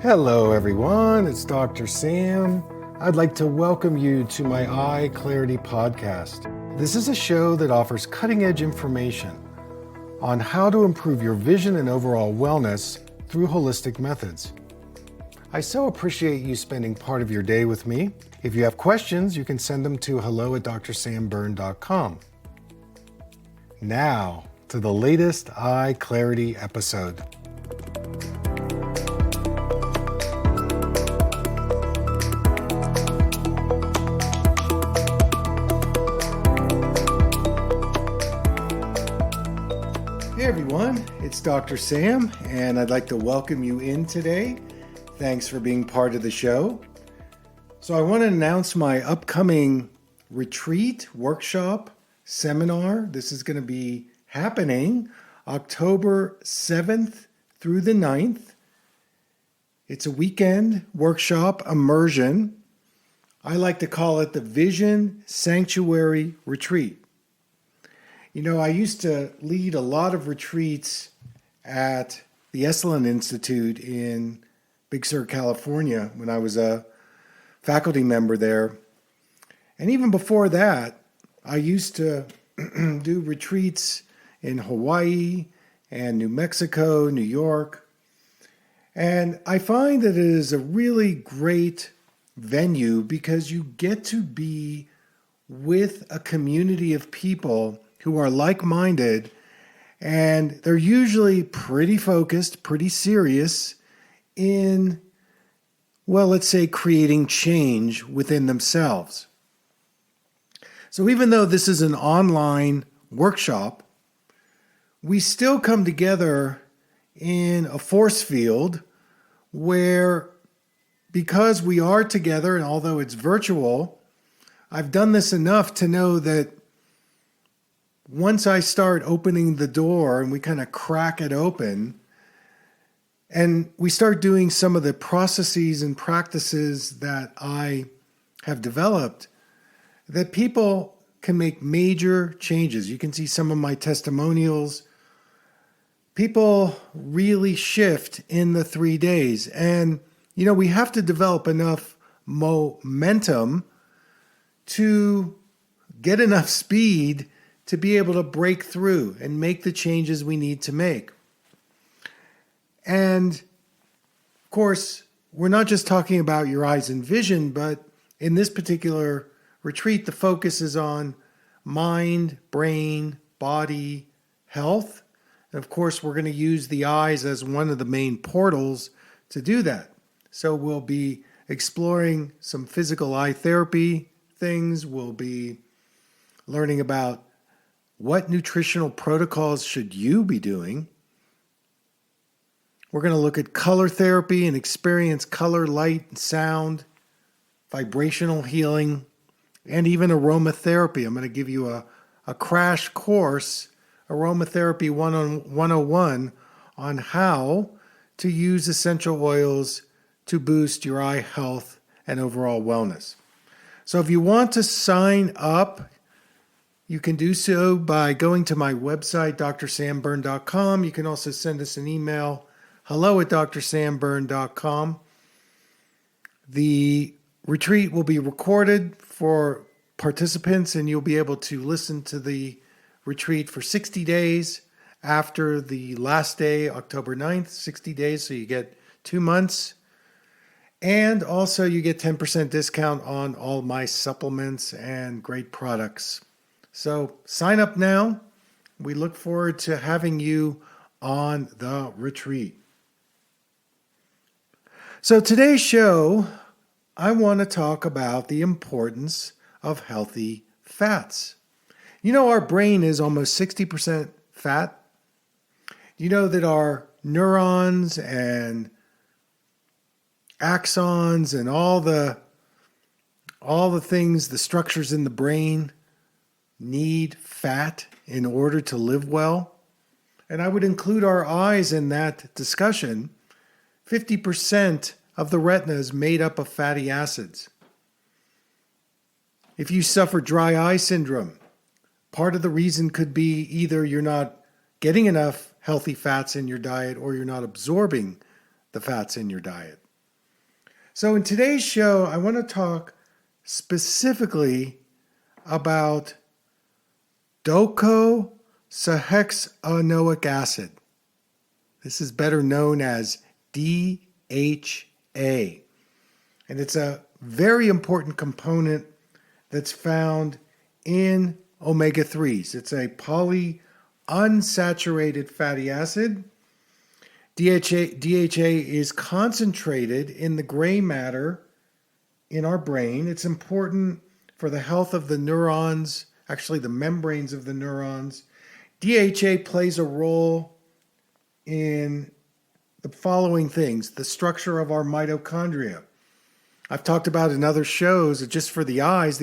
Hello everyone, it's Dr. Sam. I'd like to welcome you to my EyeClarity podcast. This is a show that offers cutting-edge information on how to improve your vision and overall wellness through holistic methods. I so appreciate you spending part of your day with me. If you have questions, you can send them to hello@drsamberne.com. Now, to the latest EyeClarity episode. Hey everyone, it's Dr. Sam, and I'd like to welcome you in today. Thanks for being part of the show. So I want to announce my upcoming retreat, workshop, seminar. This is going to be happening October 7th through the 9th. It's a weekend workshop immersion. I like to call it the Vision Sanctuary Retreat. You know, I used to lead a lot of retreats at the Gesell Institute in Big Sur, California, when I was a faculty member there. And even before that, I used to do retreats in Hawaii and New Mexico, New York. And I find that it is a really great venue because you get to be with a community of people who are like-minded, and they're usually pretty focused, pretty serious in, well, let's say creating change within themselves. So even though this is an online workshop, we still come together in a force field where, because we are together, and although it's virtual, I've done this enough to know that once I start opening the door and we kind of crack it open and we start doing some of the processes and practices that I have developed, that people can make major changes. You can see some of my testimonials. People really shift in the 3 days. And, you know, we have to develop enough momentum to get enough speed to be able to break through and make the changes we need to make. And of course, we're not just talking about your eyes and vision, but in this particular retreat, the focus is on mind, brain, body, health. And of course, we're going to use the eyes as one of the main portals to do that. So we'll be exploring some physical eye therapy things. We'll be learning about what nutritional protocols should you be doing? We're going to look at color therapy and experience color, light, and sound, vibrational healing, and even aromatherapy. I'm going to give you a crash course, Aromatherapy 101, on how to use essential oils to boost your eye health and overall wellness. So if you want to sign up, you can do so by going to my website, drsamberne.com. You can also send us an email, hello@drsamberne.com. The retreat will be recorded for participants, and you'll be able to listen to the retreat for 60 days after the last day, October 9th, 60 days, so you get 2 months. And also you get 10% discount on all my supplements and great products. So sign up now. We look forward to having you on the retreat. So today's show, I want to talk about the importance of healthy fats. You know, our brain is almost 60% fat. You know that our neurons and axons and all the things, the structures in the brain need fat in order to live well. And I would include our eyes in that discussion. 50% of the retina is made up of fatty acids. If you suffer dry eye syndrome, part of the reason could be either you're not getting enough healthy fats in your diet or you're not absorbing the fats in your diet. So in today's show, I want to talk specifically about docosahexaenoic acid. This is better known as DHA. And it's a very important component that's found in omega-3s. It's a polyunsaturated fatty acid. DHA is concentrated in the gray matter in our brain. It's important for the health of the neurons, actually the membranes of the neurons. DHA plays a role in the following things: the structure of our mitochondria. I've talked about in other shows that just for the eyes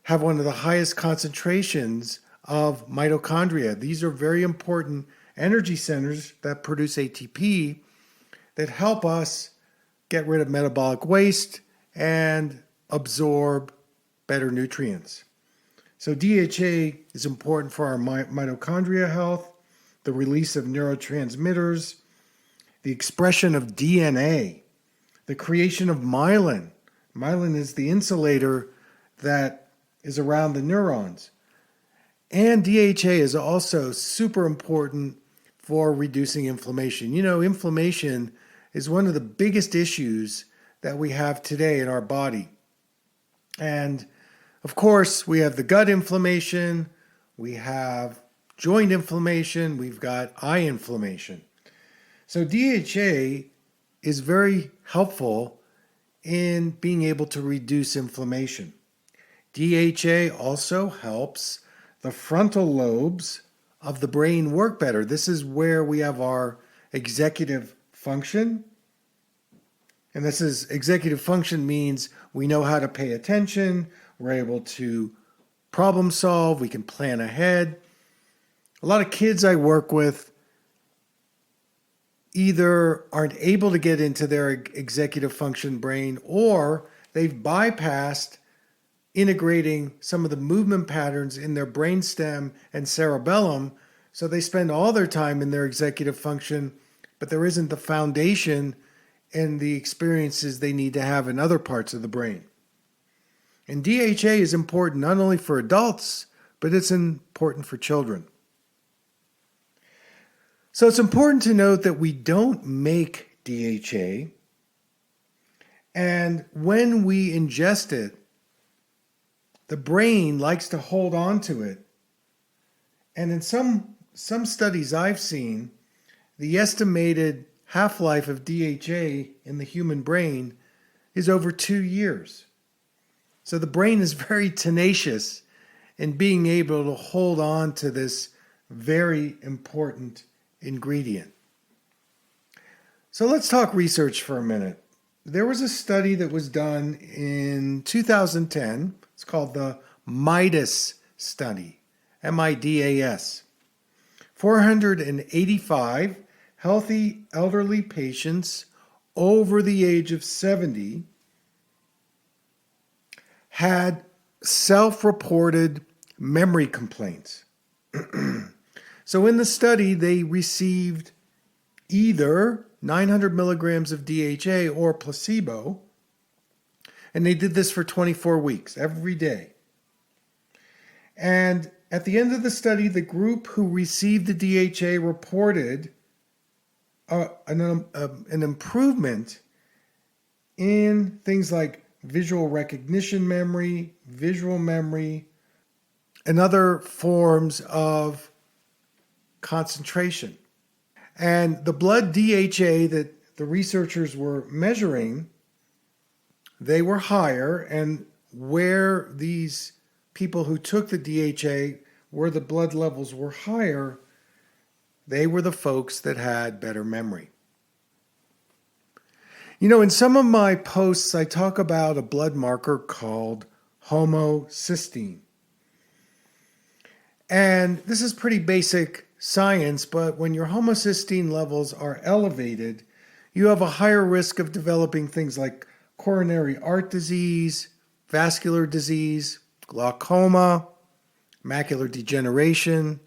have one of the highest concentrations of mitochondria. These are very important energy centers that produce ATP that help us get rid of metabolic waste and absorb better nutrients. So DHA is important for our mitochondria health, the release of neurotransmitters, the expression of DNA, the creation of myelin. Myelin is the insulator that is around the neurons. And DHA is also super important for reducing inflammation. You know, inflammation is one of the biggest issues that we have today in our body. And of course, we have the gut inflammation, we have joint inflammation, we've got eye inflammation. So DHA is very helpful in being able to reduce inflammation. DHA also helps the frontal lobes of the brain work better. This is where we have our executive function. And executive function means we know how to pay attention, we're able to problem solve, we can plan ahead. A lot of kids I work with either aren't able to get into their executive function brain, or they've bypassed integrating some of the movement patterns in their brainstem and cerebellum, so they spend all their time in their executive function, but there isn't the foundation and the experiences they need to have in other parts of the brain. And DHA is important not only for adults, but it's important for children. So it's important to note that we don't make DHA, and when we ingest it, the brain likes to hold on to it. And in some studies I've seen, the estimated half-life of DHA in the human brain is over 2 years. So the brain is very tenacious in being able to hold on to this very important ingredient. So let's talk research for a minute. There was a study that was done in 2010. It's called the MIDAS study, MIDAS. 485 healthy elderly patients over the age of 70 had self-reported memory complaints. So in the study, they received either 900 milligrams of DHA or placebo, and they did this for 24 weeks, every day. And at the end of the study, the group who received the DHA reported an improvement in things like visual recognition memory, visual memory, and other forms of concentration. And the blood DHA that the researchers were measuring, they were higher, and where these people who took the DHA, where the blood levels were higher, they were the folks that had better memory. You know, in some of my posts, I talk about a blood marker called homocysteine. And this is pretty basic science, but when your homocysteine levels are elevated, you have a higher risk of developing things like coronary heart disease, vascular disease, glaucoma, macular degeneration,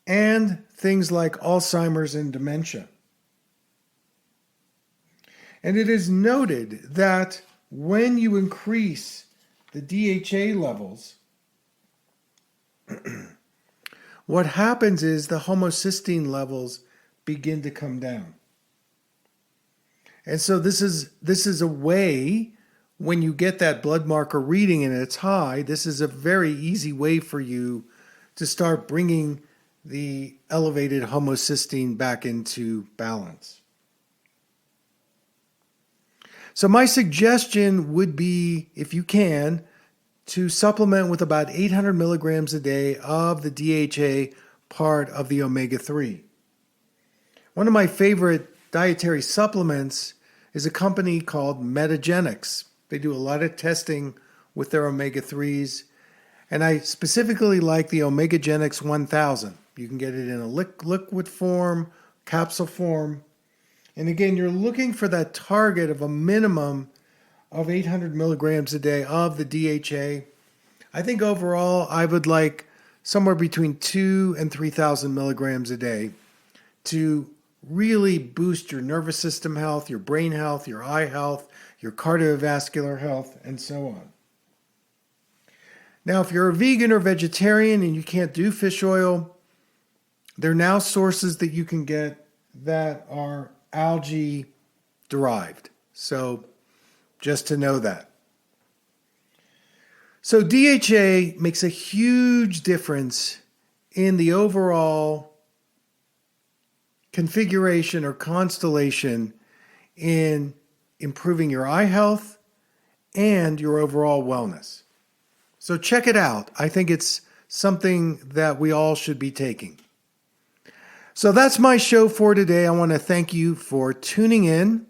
and things like Alzheimer's and dementia. And it is noted that when you increase the DHA levels, what happens is the homocysteine levels begin to come down. And so this is a way, when you get that blood marker reading and it's high, this is a very easy way for you to start bringing the elevated homocysteine back into balance. So my suggestion would be, if you can, to supplement with about 800 milligrams a day of the DHA part of the omega-3. One of my favorite dietary supplements is a company called Metagenics. They do a lot of testing with their omega-3s, and I specifically like the Omegagenics 1000. You can get it in a liquid form, capsule form. And again, you're looking for that target of a minimum of 800 milligrams a day of the DHA. I think overall I would like somewhere between 2,000 and 3,000 milligrams a day to really boost your nervous system health, your brain health, your eye health, your cardiovascular health, and so on. Now, if you're a vegan or vegetarian and you can't do fish oil, there are now sources that you can get that are algae derived. So just to know that. So DHA makes a huge difference in the overall configuration or constellation in improving your eye health and your overall wellness. So check it out. I think it's something that we all should be taking. So that's my show for today. I want to thank you for tuning in.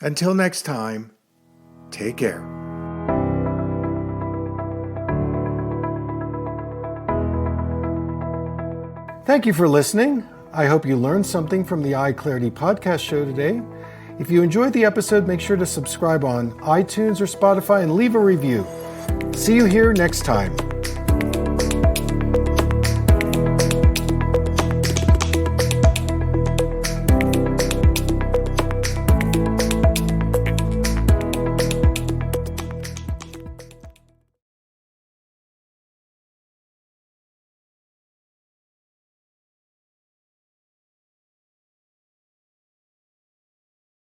Until next time, take care. Thank you for listening. I hope you learned something from the EyeClarity podcast show today. If you enjoyed the episode, make sure to subscribe on iTunes or Spotify and leave a review. See you here next time.